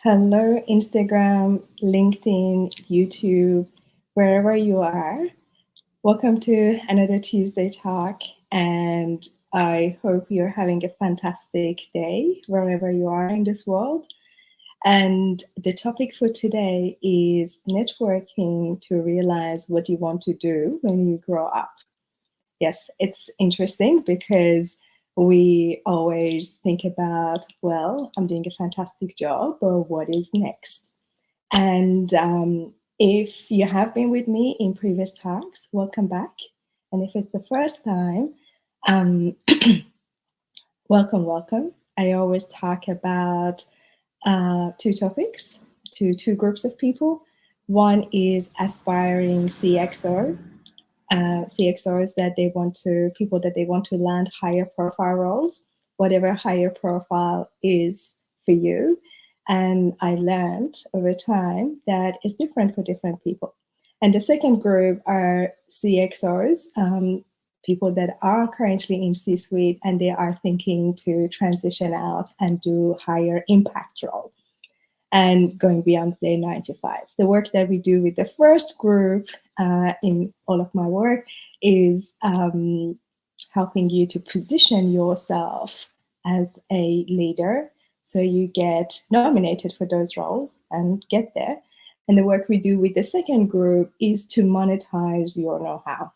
Hello, Instagram, LinkedIn, YouTube, wherever you are. Welcome to another Tuesday Talk, and I hope you're having a fantastic day wherever you are in this world. And the topic for today is networking to realize what you want to do when you grow up. Yes, it's interesting because we always think about, well, I'm doing a fantastic job, but what is next? And if you have been with me in previous talks, welcome back. And if it's the first time, um, welcome. I always talk about two topics to two groups of people. One is aspiring CXOs that they want to, people that they want to land higher profile roles, whatever higher profile is for you. And I learned over time that it's different for different people. And the second group are CXOs, people that are currently in C-suite and they are thinking to transition out and do higher impact role and going beyond their 9 to 5. The work that we do with the first group in all of my work is helping you to position yourself as a leader so you get nominated for those roles and get there. And the work we do with the second group is to monetize your know-how.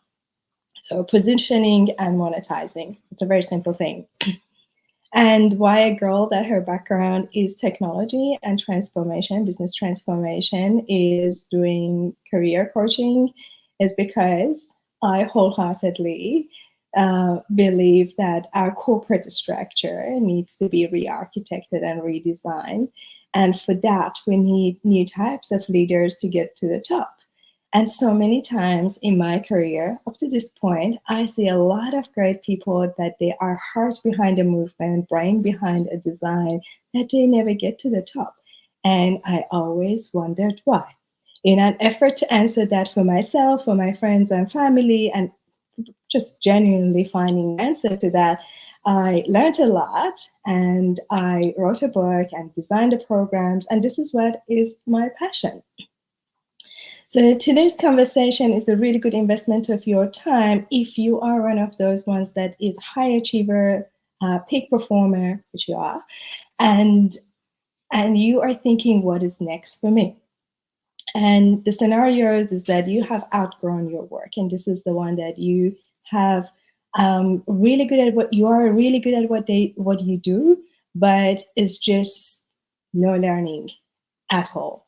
So positioning and monetizing. It's a very simple thing. And why a girl that her background is technology and transformation, business transformation, is doing career coaching is because I wholeheartedly believe that our corporate structure needs to be re-architected and redesigned. And for that, we need new types of leaders to get to the top. And so many times in my career, up to this point, I see a lot of great people that they are heart behind a movement, brain behind a design, that they never get to the top. And I always wondered why. In an effort to answer that for myself, for my friends and family, and just genuinely finding an answer to that, I learned a lot and I wrote a book and designed the programs. And this is what is my passion. So today's conversation is a really good investment of your time if you are one of those ones that is high achiever, peak performer, which you are, and you are thinking, what is next for me? And the scenarios is that you have outgrown your work, and this is the one that you have really good at what you are really good at what you do, but it's just no learning at all.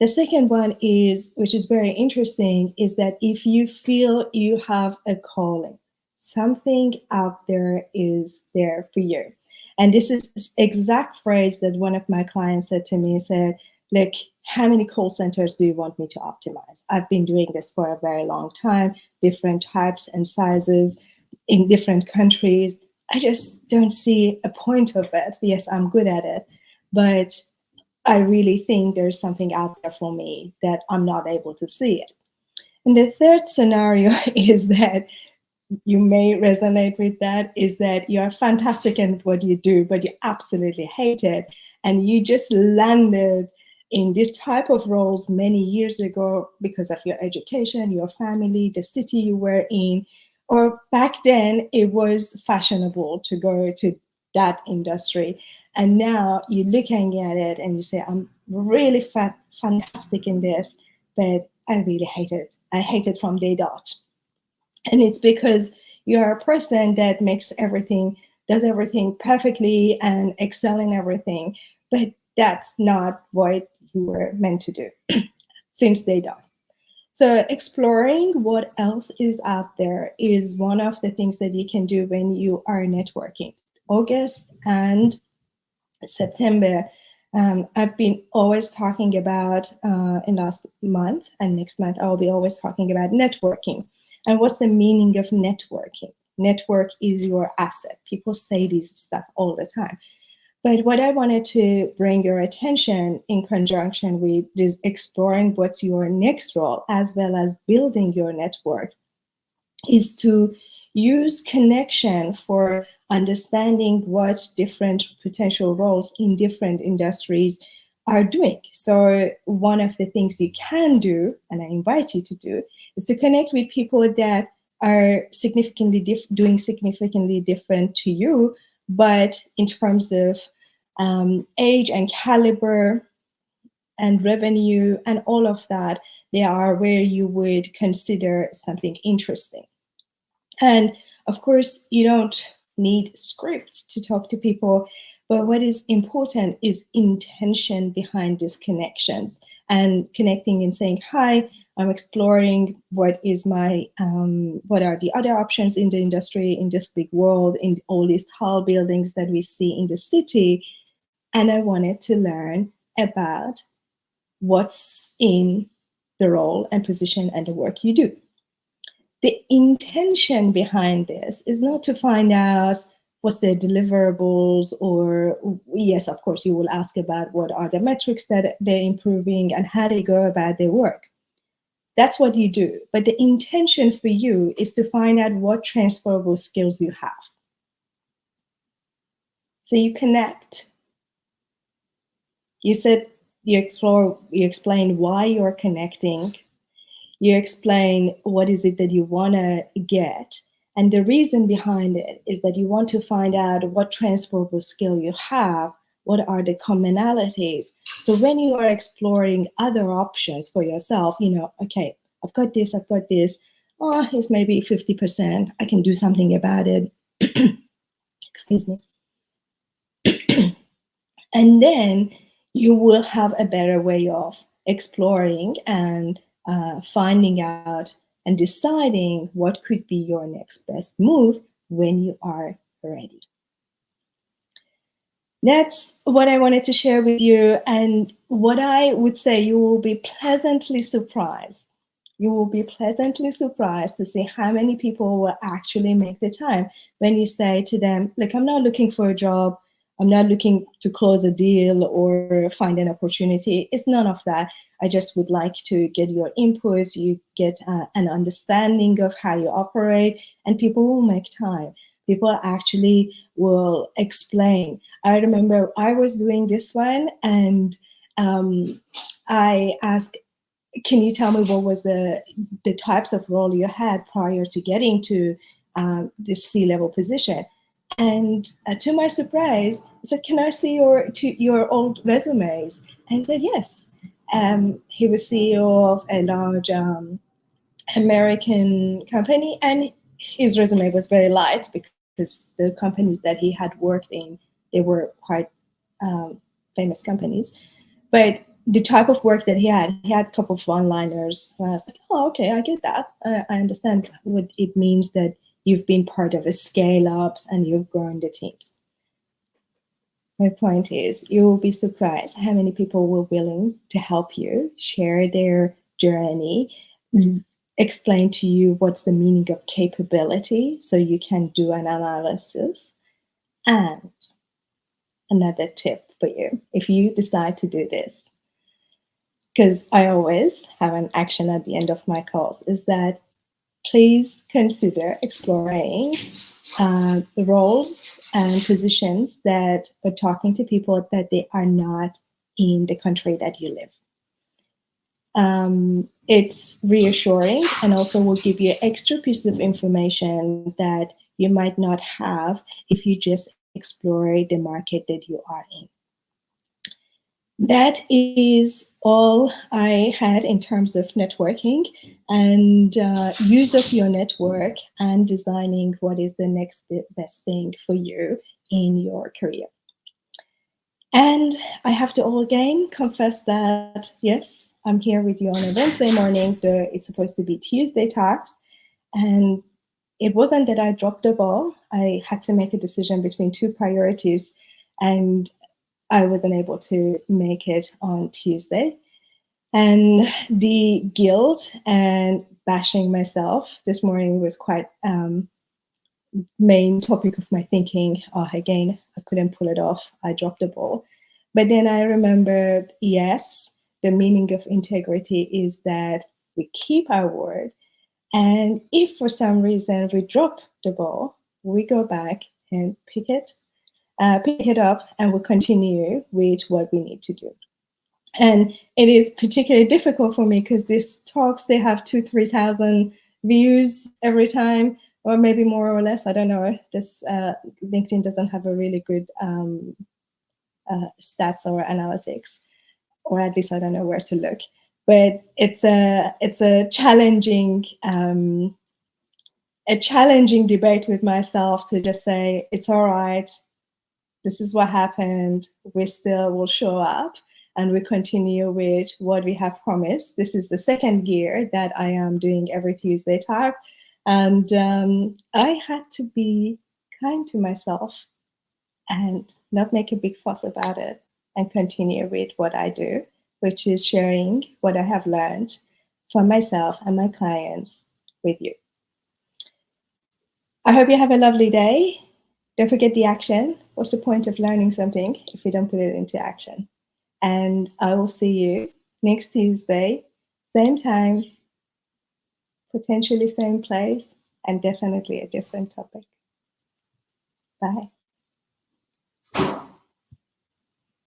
The second one is, which is very interesting, is that if you feel you have a calling, something out there is there for you. And this is the exact phrase that one of my clients said to me. He said, look, how many call centers do you want me to optimize? I've been doing this for a very long time, different types and sizes in different countries. I just don't see a point of it. Yes, I'm good at it, but I really think there's something out there for me that I'm not able to see it. And the third scenario is that you may resonate with that, is that you're fantastic at what you do, but you absolutely hate it. And you just landed in this type of roles many years ago because of your education, your family, the city you were in, or back then it was fashionable to go to that industry. And now you're looking at it and you say, I'm really fantastic in this, but I really hate it. I hate it from day dot. And it's because you're a person that does everything perfectly and excel in everything, but that's not what you were meant to do since day dot. So exploring what else is out there is one of the things that you can do when you are networking. August and September, I've been always talking about in last month and next month, I'll be always talking about networking. And what's the meaning of networking? Network is your asset. People say this stuff all the time. But what I wanted to bring your attention in conjunction with is exploring what's your next role, as well as building your network, is to use connection for understanding what different potential roles in different industries are doing. So one of the things you can do, and I invite you to do, is to connect with people that are doing significantly different to you, but in terms of age and caliber and revenue and all of that, they are where you would consider something interesting. And of course, you don't need scripts to talk to people, but what is important is intention behind these connections and connecting and saying, hi, I'm exploring what are the other options in the industry, in this big world, in all these tall buildings that we see in the city. And I wanted to learn about what's in the role and position and the work you do. The intention behind this is not to find out what's their deliverables, or yes, of course, you will ask about what are the metrics that they're improving and how they go about their work. That's what you do. But the intention for you is to find out what transferable skills you have. So you connect. You said you explore, you explain why you're connecting. You explain what is it that you want to get. And the reason behind it is that you want to find out what transferable skill you have, what are the commonalities. So when you are exploring other options for yourself, okay, I've got this. Oh, it's maybe 50%. I can do something about it. Excuse me. And then you will have a better way of exploring and finding out and deciding what could be your next best move when you are ready. That's what I wanted to share with you. And what I would say, you will be pleasantly surprised. You will be pleasantly surprised to see how many people will actually make the time when you say to them, look, I'm not looking for a job. I'm not looking to close a deal or find an opportunity. It's none of that. I just would like to get your input. You get an understanding of how you operate, and people will make time. People actually will explain. I remember I was doing this one, and I asked, can you tell me what was the types of role you had prior to getting to this C-level position? And to my surprise, I said, can I see your old resumes? And he said, yes. He was CEO of a large American company, and his resume was very light because the companies that he had worked in, they were quite famous companies. But the type of work that he had a couple of one-liners. I was like, oh, okay, I get that. I understand what it means that you've been part of a scale-ups and you've grown the teams. My point is, you will be surprised how many people were willing to help you, share their journey, explain to you what's the meaning of capability so you can do an analysis. And another tip for you, if you decide to do this, because I always have an action at the end of my calls, is that please consider exploring the roles and positions that are talking to people that they are not in the country that you live. It's reassuring and also will give you extra pieces of information that you might not have if you just explore the market that you are in. That is all I had in terms of networking and use of your network and designing what is the next best thing for you in your career. And I have to all again confess that, yes, I'm here with you on a Wednesday morning. It's supposed to be Tuesday talks. And it wasn't that I dropped the ball. I had to make a decision between two priorities, and I wasn't able to make it on Tuesday. And the guilt and bashing myself this morning was quite main topic of my thinking. Again, I couldn't pull it off. I dropped the ball. But then I remembered, yes, the meaning of integrity is that we keep our word. And if for some reason we drop the ball, we go back and pick it up, and we'll continue with what we need to do. And it is particularly difficult for me because these talks, they have 2,000-3,000 views every time, or maybe more or less. I don't know. This LinkedIn doesn't have a really good stats or analytics, or at least I don't know where to look. But it's a challenging debate with myself to just say, it's all right, this is what happened, we still will show up and we continue with what we have promised. This is the second year that I am doing Every Tuesday Talk, and I had to be kind to myself and not make a big fuss about it and continue with what I do, which is sharing what I have learned for myself and my clients with you. I hope you have a lovely day. Don't forget the action. What's the point of learning something if you don't put it into action? And I will see you next Tuesday, same time, potentially same place, and definitely a different topic. Bye.